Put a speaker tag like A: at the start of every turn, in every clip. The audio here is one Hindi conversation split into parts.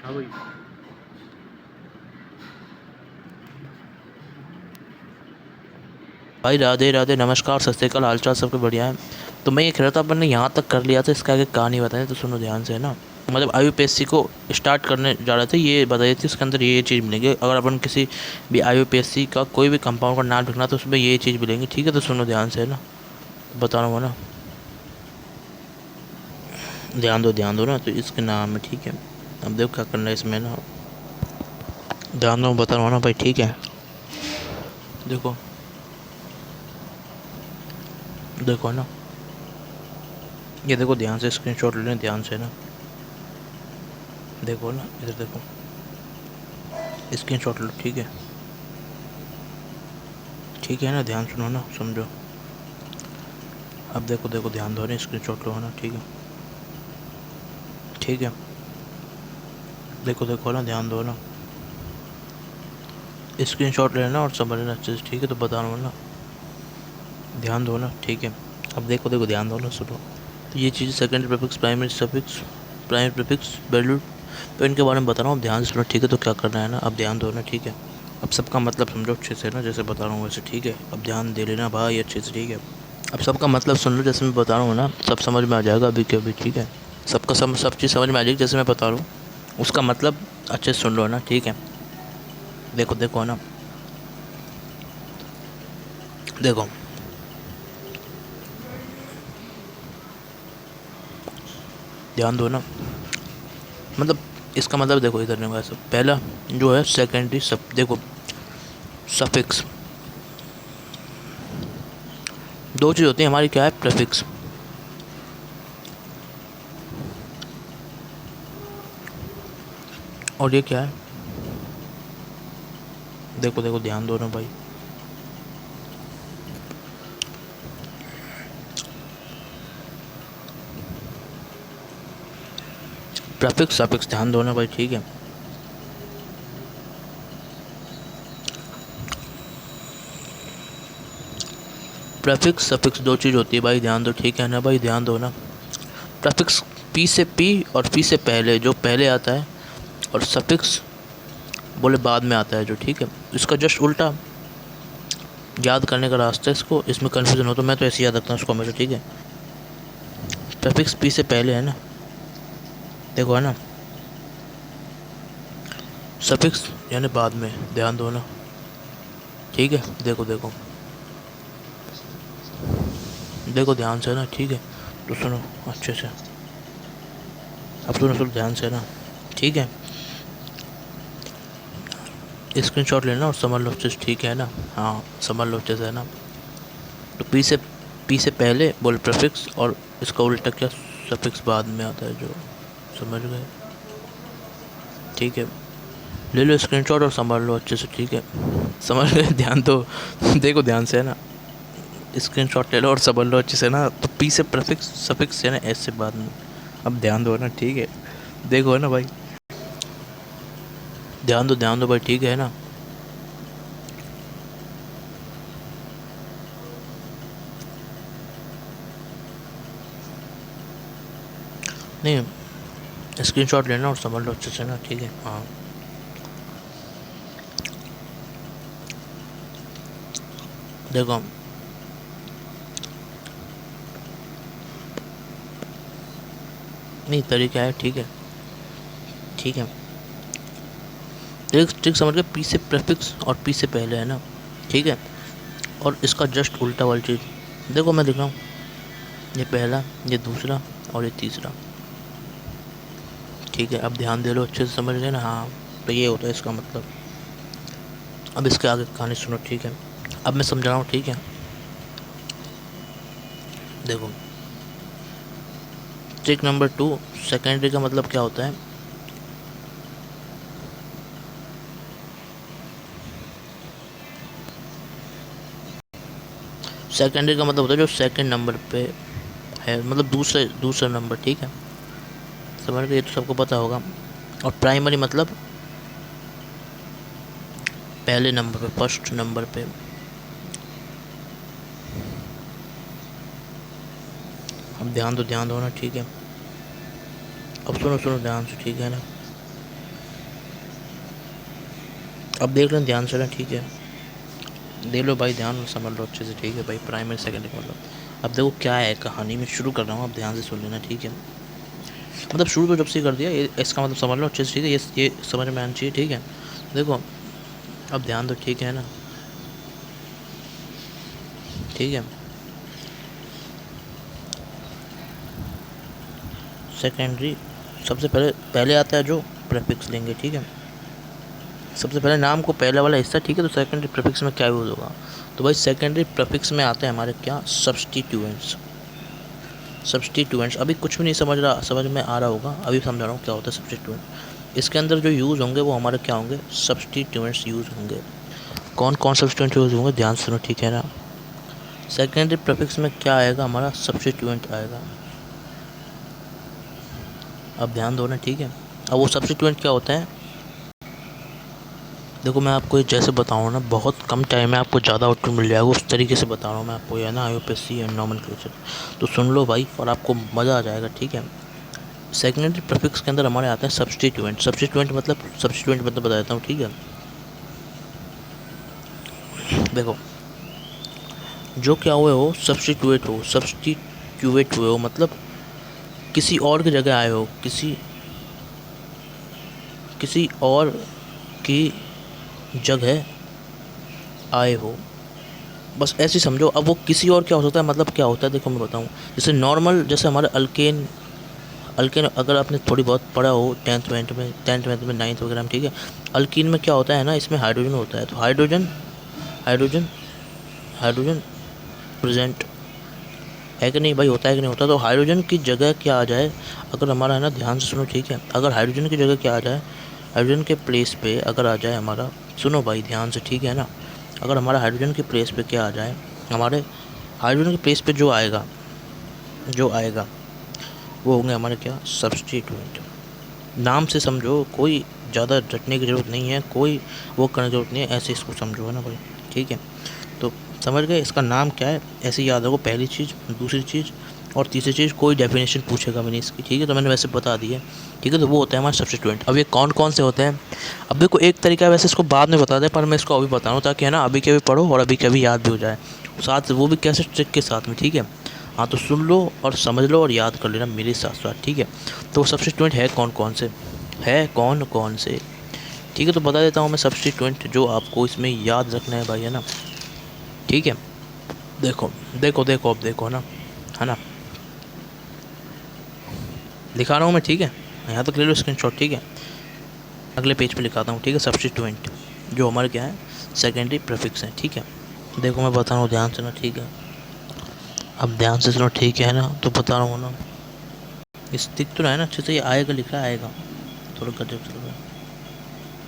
A: हाँ भाई।
B: भाई राधे राधे, नमस्कार, सत श्री अकाल, हालचाल सबके बढ़िया है। तो मैं ये कह रहा था, अपन ने यहाँ तक कर लिया था, इसका आगे कहानी बताएं तो सुनो ध्यान से, है ना। मतलब आईयूपीएससी को स्टार्ट करने जा रहे थे, ये बताई थी इसके अंदर ये चीज़ मिलेंगी। अगर अपन किसी भी आईयूपीएससी का कोई भी कंपाउंड का नाम लिखना तो उसमें ये चीज़ मिलेंगी, ठीक है। तो सुनो ध्यान से, है ना, बता रहा हूँ ना, ध्यान दो ना। तो इसके नाम है, ठीक है। अब देखो क्या करना है इसमें ना, ध्यान दो, बता रहा हूँ ना भाई, ठीक है। देखो, देखो ना, ये देखो ध्यान से, स्क्रीनशॉट ले लें ध्यान से ना। देखो ना, इधर देखो, स्क्रीनशॉट लो, ठीक है। ठीक है ना, ध्यान सुनो ना, समझो। अब देखो, देखो ध्यान दो ना, स्क्रीनशॉट लो ना, ठीक है। ठीक है, देखो देखो ना, ध्यान दो ना, स्क्रीनशॉट लेना और समझ लेना अच्छे से, ठीक है। तो बता रहा हूँ ना, ध्यान दो ना, ठीक है। अब देखो देखो, ध्यान दो ना, सुनो। तो ये चीज़ secondary prefix, primary suffix, primary prefix, value, तो इनके बारे में बता रहा हूँ, अब ध्यान से सुनो, ठीक है। तो क्या करना है ना, अब ध्यान दो ना, ठीक है। अब सबका मतलब समझो अच्छे से ना, जैसे बता रहा हूँ वैसे, ठीक है। अब ध्यान दे लेना भाई अच्छे से, ठीक है। अब सबका मतलब सुन लो, जैसे मैं बता रहा हूँ ना, सब समझ में आ जाएगा अभी के अभी, ठीक है। सबका सब चीज़ समझ में आ जाएगी, जैसे मैं बता रहा हूँ उसका मतलब अच्छे से सुन लो ना, ठीक है। देखो देखो ना, देखो, ध्यान दो ना। मतलब इसका मतलब देखो, इधर नहीं वैसे, पहला जो है सेकेंडरी सब, देखो सफिक्स, दो चीज़ होती है हमारी, क्या है, प्रीफिक्स, और ये क्या है, देखो देखो, ध्यान दो ना भाई। प्रीफिक्स सफिक्स, ध्यान दो ना भाई, ठीक है। प्रीफिक्स सफिक्स दो चीज़ होती है भाई, ध्यान दो, ठीक है ना भाई, ध्यान दो ना। प्रीफिक्स पी से पी और पी से पहले, जो पहले आता है, और सफिक्स बोले बाद में आता है जो, ठीक है। इसका जस्ट उल्टा याद करने का रास्ता है इसको, इसमें कन्फ्यूजन हो तो मैं तो ऐसे याद रखता हूँ इसको हमेशा, ठीक है। प्रीफिक्स पी से पहले है ना, देखो, है ना। सफिक्स यानी बाद में, ध्यान दो ना, ठीक है। देखो देखो, देखो ध्यान से ना, ठीक है। तो सुनो अच्छे से, अब सुनो सुनो ध्यान से ना, ठीक है। स्क्रीनशॉट लेना और समझ लो अच्छे से, ठीक है ना। हाँ, समझ लो अच्छे से, है ना। तो पी से पहले बोल प्रीफिक्स, और इसका उल्टा क्या, सफिक्स बाद में आता है जो, समझ गए, ठीक है। ले लो स्क्रीनशॉट और संभाल लो अच्छे से, ठीक है। समझ गए, ध्यान दो, देखो ध्यान से, है ना। स्क्रीनशॉट ले लो और समझ लो अच्छे से ना। तो पी से प्रीफिक्स, सफिक्स है ना, एस से बाद में। अब ध्यान दो ना, ठीक है। देखो, है ना भाई, ध्यान दो भाई, ठीक है ना। नहीं, स्क्रीनशॉट लेना और समझ लो अच्छे से ना, ठीक है। हाँ, देखो, नहीं तरीका है, ठीक है, ठीक है। ट्रिक ट्रिक समझ के, पी से प्रेफिक्स और पी से पहले, है ना, ठीक है। और इसका जस्ट उल्टा वाली चीज़, देखो मैं दिख रहा हूँ, ये पहला, ये दूसरा, और ये तीसरा, ठीक है। अब ध्यान दे लो अच्छे से, समझ गए ना, हाँ। तो ये होता है इसका मतलब। अब इसके आगे कहानी सुनो, ठीक है। अब मैं समझा रहा हूँ, ठीक है। देखो, ट्रिक नंबर 2, सेकेंडरी का मतलब क्या होता है, सेकेंडरी का मतलब होता है जो सेकंड नंबर पे है, मतलब दूसरे दूसरा नंबर, ठीक है। समझ गए, ये तो सबको पता होगा। और प्राइमरी मतलब पहले नंबर पे, फर्स्ट नंबर पे। अब ध्यान दो ना, ठीक है। अब सुनो सुनो ध्यान से, ठीक है ना। अब देख लो ध्यान से ना, ठीक है, देख लो भाई, ध्यान समझ लो अच्छे से, ठीक है भाई, प्राइमरी सेकेंडरी मतलब। अब देखो क्या है कहानी, में शुरू कर रहा हूँ, अब ध्यान से सुन लेना, ठीक है। मतलब शुरू तो जब से कर दिया, इसका मतलब समझ लो अच्छे से, ठीक है, ये समझ में आना चाहिए, ठीक है। देखो अब ध्यान दो, ठीक है ना, ठीक है। सेकेंडरी सबसे पहले पहले आता है जो प्रेफिक्स लेंगे, ठीक है। सबसे पहले नाम को पहले वाला हिस्सा, ठीक है। तो सेकेंडरी प्रेफिक्स में क्या यूज़ होगा, तो भाई सेकेंडरी प्रेफिक्स में आते हैं हमारे क्या, सब्स्टिट्यूएंट्स। सब्स्टिट्यूएंट्स अभी कुछ भी नहीं समझ में आ रहा होगा, अभी समझा रहा हूँ क्या होता है सब्स्टिट्यूएंट। इसके अंदर जो यूज़ होंगे वो हमारे क्या होंगे, सब्स्टिट्यूएंट्स यूज़ होंगे। कौन कौन सब्स्टिट्यूएंट यूज़ होंगे, ध्यान सुनो, ठीक है ना। सेकेंडरी प्रेफिक्स में क्या आएगा, हमारा सब्स्टिट्यूएंट आएगा। अब ध्यान दो ना, ठीक है। अब वो सब्स्टिट्यूएंट क्या होता है, देखो मैं आपको जैसे बताऊँ ना, बहुत कम टाइम में आपको ज़्यादा आउटपुट मिल जाएगा, उस तरीके से बता रहा हूँ मैं आपको, या ना IUPAC एंड नॉमेनक्लेचर। तो सुन लो भाई, और आपको मज़ा आ जाएगा, ठीक है। सेकेंडरी प्रीफिक्स के अंदर हमारे आते हैं सब्स्टिट्यूएंट। सब्स्टिट्यूएंट मतलब बता देता हूँ, ठीक है। देखो जो क्या हुए हो, सब्स्टिट्यूएट हुए हो मतलब किसी और की जगह आए हो, किसी और की जगह आए हो, बस ऐसे समझो। अब वो किसी और क्या हो सकता है, मतलब क्या होता है, देखो मैं बताऊँ। जैसे नॉर्मल, जैसे हमारे अल्केन, अगर आपने थोड़ी बहुत पढ़ा हो 10th में 9th वगैरह में, ठीक है। अल्कीन में क्या होता है ना, इसमें हाइड्रोजन होता है, तो हाइड्रोजन हाइड्रोजन हाइड्रोजन प्रेजेंट है कि नहीं भाई, होता है कि नहीं होता। तो हाइड्रोजन की जगह क्या आ जाए, अगर हमारा है ना, ध्यान से सुनो, ठीक है। अगर हाइड्रोजन की जगह क्या आ जाए, हाइड्रोजन के प्लेस पे अगर आ जाए हमारा, सुनो भाई ध्यान से, ठीक है ना। अगर हमारा हाइड्रोजन के प्लेस पे क्या आ जाए, हमारे हाइड्रोजन के प्लेस पे जो आएगा वो होंगे हमारे क्या, सब्स्टिट्यूएंट। नाम से समझो, कोई ज़्यादा रटने की ज़रूरत नहीं है, कोई वो करने की ज़रूरत नहीं है, ऐसे इसको समझो, है ना भाई, ठीक है। तो समझ गए इसका नाम क्या है, ऐसे याद रखो, पहली चीज़, दूसरी चीज़ और तीसरी चीज़। कोई डेफिनेशन पूछेगा मैंने इसकी, ठीक है, तो मैंने वैसे बता दी है, ठीक है। तो वो होता है हमारा सब्स्टिट्यूएंट। अब ये कौन कौन से होते हैं, अब देखो एक तरीका है, वैसे इसको बाद में बता दें, पर मैं इसको अभी बता रहा हूँ, ताकि है ना अभी के भी पढ़ो और अभी के भी याद भी हो जाए, साथ वो भी कैसे ट्रिक के साथ में, ठीक है। हाँ तो सुन लो और समझ लो और याद कर लेना मेरे साथ साथ, ठीक है। तो सब्स्टिट्यूएंट है कौन कौन से, ठीक है। तो बता देता हूँ मैं सब्स्टिट्यूएंट जो आपको इसमें याद रखना है भाई, है ना, ठीक है। देखो देखो देखो, अब देखो ना, है ना, दिखा रहा हूँ मैं, ठीक है। यहाँ तक ले लो स्क्रीनशॉट, ठीक है। अगले पेज पे लिखाता हूँ, ठीक है। सब्स्टिट्यूएंट जो हमारे क्या है, सेकेंडरी प्रीफिक्स है, ठीक है। देखो मैं बता रहा हूँ ध्यान से ना, ठीक है। अब ध्यान से सुनो, ठीक है ना, तो बता रहा हूँ ना, इस दिख तो रहा है ना अच्छे से, ये आएगा, लिखा आएगा, थोड़ा गजब चल रहा है।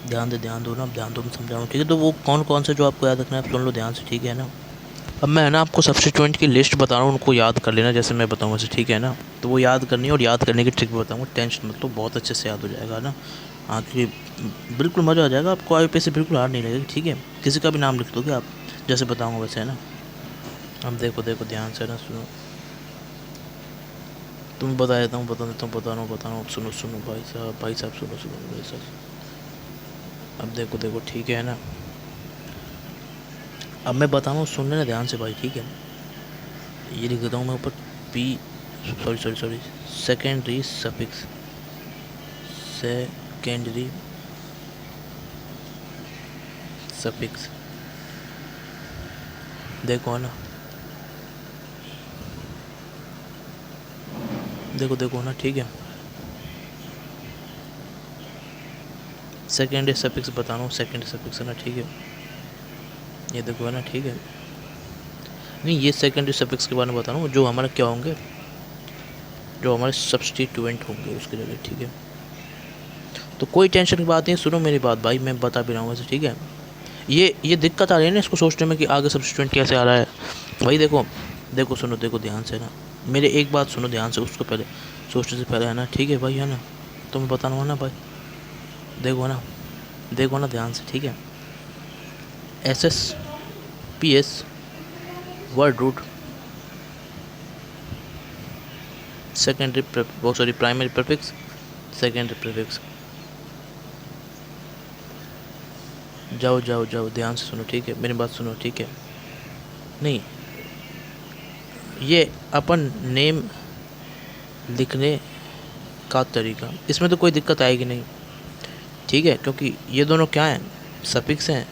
B: ध्यान दो ना, अब ध्यान दो, मैं समझा रहा हूँ, ठीक है। तो वो कौन कौन से जो आपको याद रखना है, सुन लो ध्यान से, ठीक है ना। अब मैं है ना आपको सब्स्टिट्यूएंट की लिस्ट बता रहा हूँ, उनको याद कर लेना जैसे मैं बताऊँ वैसे, ठीक है ना। तो वो याद करनी है, और याद करने की ट्रिक भी बताऊँगा, टेंशन मत लो, बहुत अच्छे से याद हो जाएगा ना। हाँ कि बिल्कुल मज़ा आ जाएगा आपको, IUPAC से बिल्कुल हार नहीं लगेगी, ठीक है। किसी का भी नाम लिख दोगे आप, जैसे बताऊँगा वैसे, है ना। अब देखो देखो ध्यान से ना, सुनो, तुम बता देता हूँ, बता रहा हूँ, सुनो सुनो भाई साहब सुनो सुनो भाई साहब। अब देखो देखो, ठीक है ना। अब मैं बता रहा हूँ, सुन लेना ध्यान से भाई, ठीक है। ये लिख देता हूँ मैं ऊपर, P, sorry, secondary suffix, secondary suffix, देखो है ना, देखो ना, ठीक है। सेकेंडरी सफिक्स बता रहा हूँ, सेकेंडरी सफिक्स है ना, ठीक है। ये देखो है ना, ठीक है। नहीं, ये सेकेंडरी सफिक्स के बारे में बता रहा हूँ, जो हमारा क्या होंगे, जो हमारे सब्स्टिट्यूएंट होंगे उसकी जगह, ठीक है। तो कोई टेंशन की बात नहीं, सुनो मेरी बात भाई, मैं बता भी रहा हूँ वैसे, ठीक है। ये दिक्कत आ रही है ना इसको सोचने में कि आगे सब्स्टिट्यूएंट कैसे आ रहा है भाई। देखो देखो सुनो, देखो ध्यान से ना, मेरे एक बात सुनो ध्यान से, उसको पहले सोचने से पहले, है ना, ठीक है भाई, है ना। तो मैं बता रहा हूँ ना भाई, देखो ना ध्यान से, ठीक है। SSPS word root, primary prefix, secondary prefix, जाओ जाओ जाओ, ध्यान से सुनो, ठीक है, मेरी बात सुनो, ठीक है। नहीं, ये अपन नेम लिखने का तरीका, इसमें तो कोई दिक्कत आएगी नहीं, ठीक है, क्योंकि ये दोनों क्या हैं, सफिक्स हैं।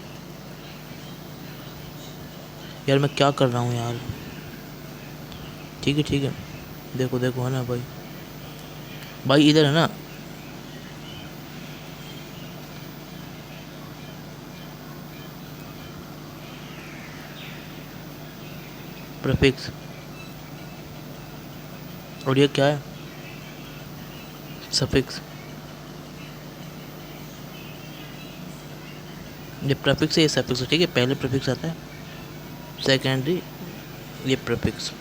B: यार मैं क्या कर रहा हूँ यार, ठीक है ठीक है, देखो देखो है ना भाई, भाई इधर है ना, प्रीफिक्स, और ये क्या है, सफिक्स। ये प्रीफिक्स है, ये सफिक्स है, ठीक है, पहले प्रीफिक्स आता है, सेकेंडरी ये प्रीफिक्स,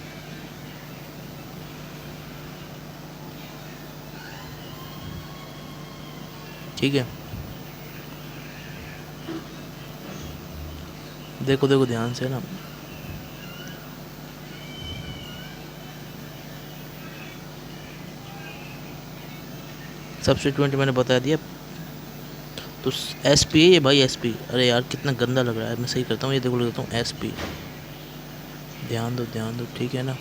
B: ठीक है। देखो देखो ध्यान से ना, सब्स्टिट्यूएंट मैंने बता दिया, तो एस पी है ये भाई, एस पी। अरे यार कितना गंदा लग रहा है, मैं सही करता हूँ, ये देखो लिख देता हूँ एस पी, ध्यान दो, ठीक है ना।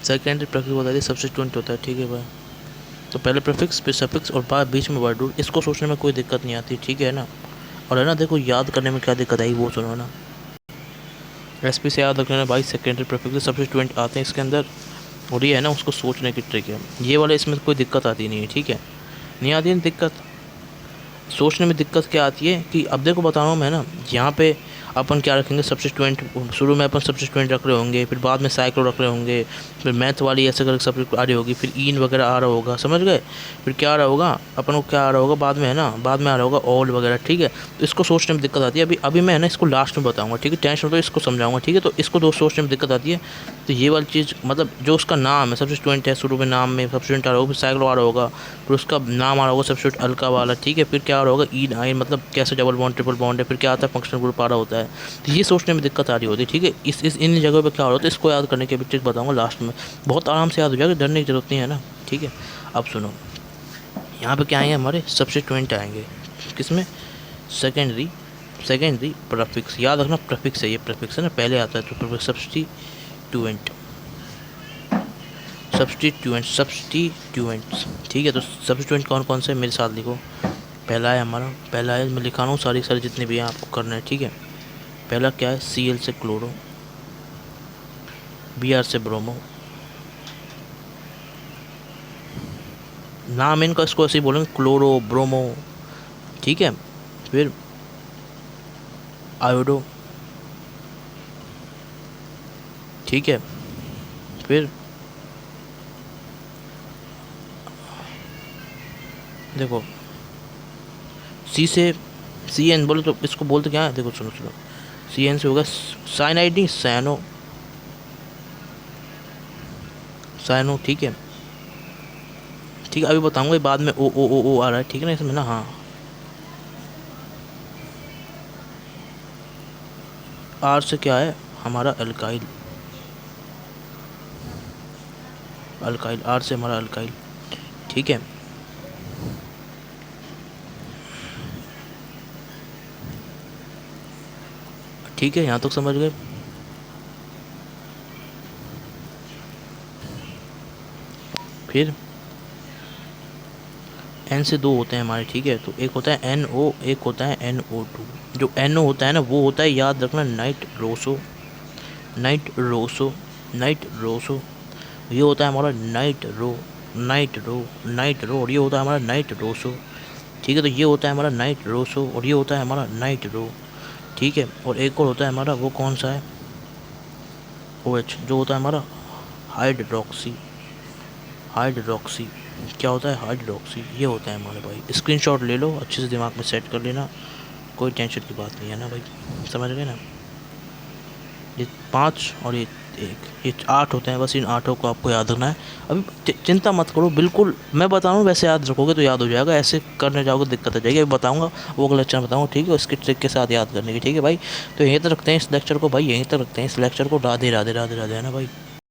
B: सेकेंडरी प्रीफिक्स बता दिया, सब्स्टिट्यूएंट होता है, ठीक है भाई। तो पहले प्रीफिक्स फिर सफिक्स और बाद बीच में वर्ड रूट, इसको सोचने में कोई दिक्कत नहीं आती, ठीक है ना। और है ना, देखो याद करने में क्या दिक्कत आई वो सुनो ना, एस पी से याद रखना भाई, सेकेंडरी प्रीफिक्स सब्स्टिट्यूएंट आते हैं इसके अंदर, और ये है ना उसको सोचने की ट्रिक है, ये वाले इसमें कोई दिक्कत आती नहीं है, ठीक है, नहीं आती है दिक्कत। सोचने में दिक्कत क्या आती है कि अब देखो बता रहा हूँ मैं ना, यहाँ पे अपन क्या रखेंगे, सब्स्टिट्यूएंट, शुरू में अपन सब्स्टिट्यूएंट रख रहे होंगे, फिर बाद में साइक्लो रख रहे होंगे, फिर मैथ वाली ऐसे करके सब्जेक्ट आ रही होगी, फिर इन वगैरह आ रहा होगा, समझ गए। फिर क्या आ रहा होगा अपन को, क्या आ रहा होगा बाद में, है ना, बाद में आ रहा होगा ऑल वगैरह, ठीक है। तो इसको सोचने में दिक्कत आती है, अभी मैं है ना इसको लास्ट में बताऊँगा, ठीक है, टेंशन तो इसको समझाऊँगा, ठीक है। तो इसको दो सोचने में दिक्कत आती है, तो ये वाली चीज़ मतलब जो उसका नाम है सब्स्टिट्यूएंट है, शुरू में नाम में सब्स्टिट्यूएंट आ रहा होगा, फिर साइक्लो आ रहा होगा, फिर उसका नाम आ रहा होगा सब्स्टिट्यूएंट अल्का वाला, ठीक है। फिर क्या आ रहा होगा इन आइन, मतलब कैसे डबल बॉन्ड ट्रिपल बॉन्ड है, फिर क्या आता है फंक्शनल ग्रुप आ रहा होता है। तो ये सोचने में दिक्कत आ रही होती है, ठीक है। इस इन जगहों पे क्या हो रहा होता है, इसको याद करने के भी ट्रिक बताऊंगा लास्ट में, बहुत आराम से याद हो जाएगा, डरने की जरूरत नहीं है ना, ठीक है। अब सुनो, यहाँ पे क्या आएंगे हमारे सब्स्टिट्यूएंट आएंगे, किसमें, सेकेंडरी प्रीफिक्स, याद रखना प्रीफिक्स है, ये प्रीफिक्स है ना, पहले आता है, तो प्रीफिक्स सब्स्टिट्यूएंट, सब्स्टिट्यूएंट्स, ठीक है। तो सब्स्टिट्यूएंट कौन कौन से, मेरे साथ लिखो। पहला है हमारा, पहला है, मैं लिखा रहा हूँ सारी जितने भी हैं आपको करना है, ठीक है। पहला क्या है, Cl से क्लोरो, Br से ब्रोमो, नाम इनका इसको ऐसे ही बोलेंगे, क्लोरो ब्रोमो, ठीक है। फिर आयोडो, ठीक है। फिर देखो सी एन बोले तो इसको बोलते क्या है, देखो सुनो सुनो, सी एन से होगा साइनाइड, नहीं साइनो, ठीक है ठीक है, अभी बताऊंगा बाद में, ओ आ रहा है, ठीक है ना इसमें ना, हाँ। आर से क्या है हमारा अल्काइल, आर से हमारा अल्काइल, ठीक है। ठीक है, यहाँ तक समझ गए। फिर एन से दो होते हैं हमारे, ठीक है। तो एक होता है एन ओ, एक होता है NO2। जो NO होता है ना, वो होता है, याद रखना, नाइट रोसो, ये होता है हमारा नाइट रो, और ये होता है हमारा नाइट रोसो, ठीक है। तो ये होता है हमारा नाइट रोसो, और ये होता है हमारा नाइट रो, ठीक है। और एक और होता है हमारा, वो कौन सा है, OH, जो होता है हमारा हाइड्रोक्सी, क्या होता है, हाइड्रोक्सी, ये होता है हमारे भाई। स्क्रीनशॉट ले लो, अच्छे से दिमाग में सेट कर लेना, कोई टेंशन की बात नहीं है ना भाई, समझ गए ना। ये 5 और ये 1, ये 8 होते हैं, बस इन 8 को आपको याद रखना है। अभी चिंता मत करो, बिल्कुल मैं बताऊँ वैसे याद रखोगे तो याद हो जाएगा, ऐसे करने जाओगे दिक्कत आ जाएगी। अभी बताऊँगा, वो अगले लेक्चर में बताऊँगा, ठीक है, उसके ट्रिक के साथ याद करने की, ठीक है भाई। तो यहीं तक रखते हैं इस लेक्चर को भाई, यहीं तक रखते हैं इस लेक्चर को। राधे राधे राधे राधे, है ना भाई।